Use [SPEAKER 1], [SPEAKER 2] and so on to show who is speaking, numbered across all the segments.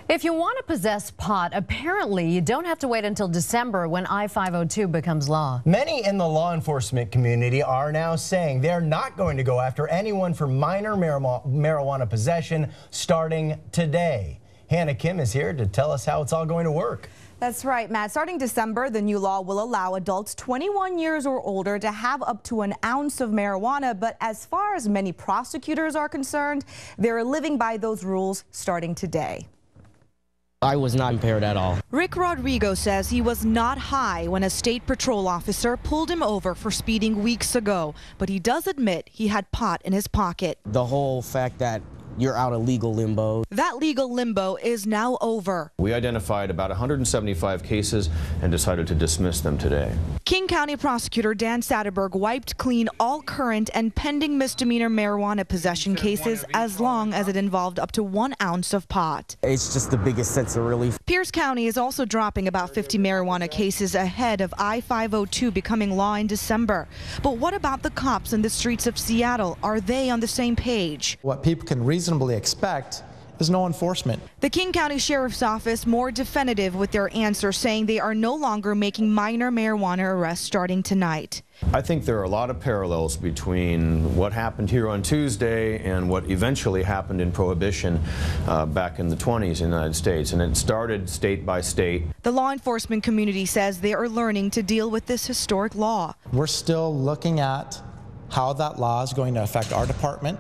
[SPEAKER 1] If you want to possess pot, apparently you don't have to wait until December when I-502 becomes law.
[SPEAKER 2] Many in the law enforcement community are now saying they're not going to go after anyone for minor marijuana possession starting today. Hannah Kim is here to tell us how it's all going to work.
[SPEAKER 3] That's right, Matt. Starting December, the new law will allow adults 21 years or older to have up to an ounce of marijuana. But as far as many prosecutors are concerned, they're living by those rules starting today.
[SPEAKER 4] I was not impaired at all.
[SPEAKER 5] Rick Rodrigo says he was not high when a state patrol officer pulled him over for speeding weeks ago, but he does admit he had pot in his pocket.
[SPEAKER 4] The whole fact that you're out of legal limbo.
[SPEAKER 5] That legal limbo is now over.
[SPEAKER 6] We identified about 175 cases and decided to dismiss them today.
[SPEAKER 5] King County Prosecutor Dan Satterberg wiped clean all current and pending misdemeanor marijuana possession cases as long as it involved up to 1 ounce of pot.
[SPEAKER 4] It's just the biggest sense of relief.
[SPEAKER 5] Pierce County is also dropping about 50 marijuana cases ahead of I-502 becoming law in December. But what about the cops in the streets of Seattle? Are they on the same page?
[SPEAKER 7] What people can reasonably expect is no enforcement.
[SPEAKER 5] The King County Sheriff's Office more definitive with their answer, saying they are no longer making minor marijuana arrests starting tonight.
[SPEAKER 6] I think there are a lot of parallels between what happened here on Tuesday and what eventually happened in Prohibition back in the 20s in the United States, and it started state by state.
[SPEAKER 5] The law enforcement community says they are learning to deal with this historic law.
[SPEAKER 7] We're still looking at how that law is going to affect our department.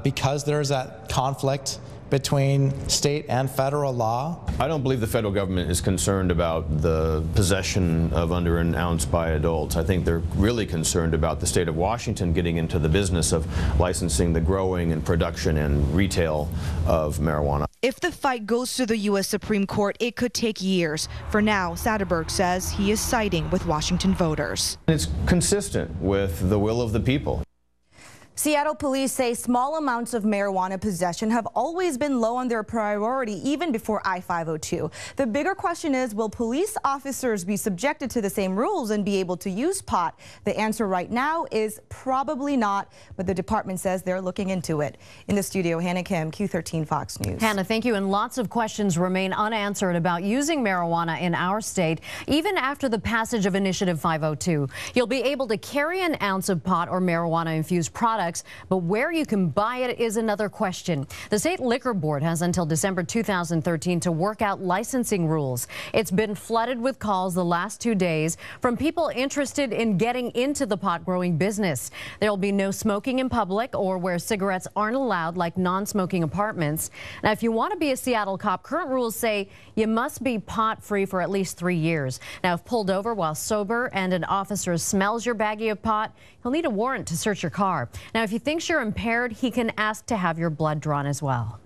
[SPEAKER 7] Because there's that conflict between state and federal law.
[SPEAKER 6] I don't believe the federal government is concerned about the possession of under an ounce by adults. I think they're really concerned about the state of Washington getting into the business of licensing the growing and production and retail of marijuana.
[SPEAKER 5] If the fight goes to the U.S. Supreme Court, it could take years. For now, Satterberg says he is siding with Washington voters.
[SPEAKER 6] It's consistent with the will of the people.
[SPEAKER 3] Seattle police say small amounts of marijuana possession have always been low on their priority, even before I-502. The bigger question is, will police officers be subjected to the same rules and be able to use pot? The answer right now is probably not, but the department says they're looking into it. In the studio, Hannah Kim, Q13 Fox News.
[SPEAKER 1] Hannah, thank you. And lots of questions remain unanswered about using marijuana in our state, even after the passage of Initiative 502. You'll be able to carry an ounce of pot or marijuana-infused products, but where you can buy it is another question. The State Liquor Board has until December 2013 to work out licensing rules. It's been flooded with calls the last 2 days from people interested in getting into the pot-growing business. There will be no smoking in public or where cigarettes aren't allowed, like non-smoking apartments. Now, if you want to be a Seattle cop, current rules say you must be pot-free for at least 3 years. Now, if pulled over while sober and an officer smells your baggie of pot, he'll need a warrant to search your car. Now, if he thinks you're impaired, he can ask to have your blood drawn as well.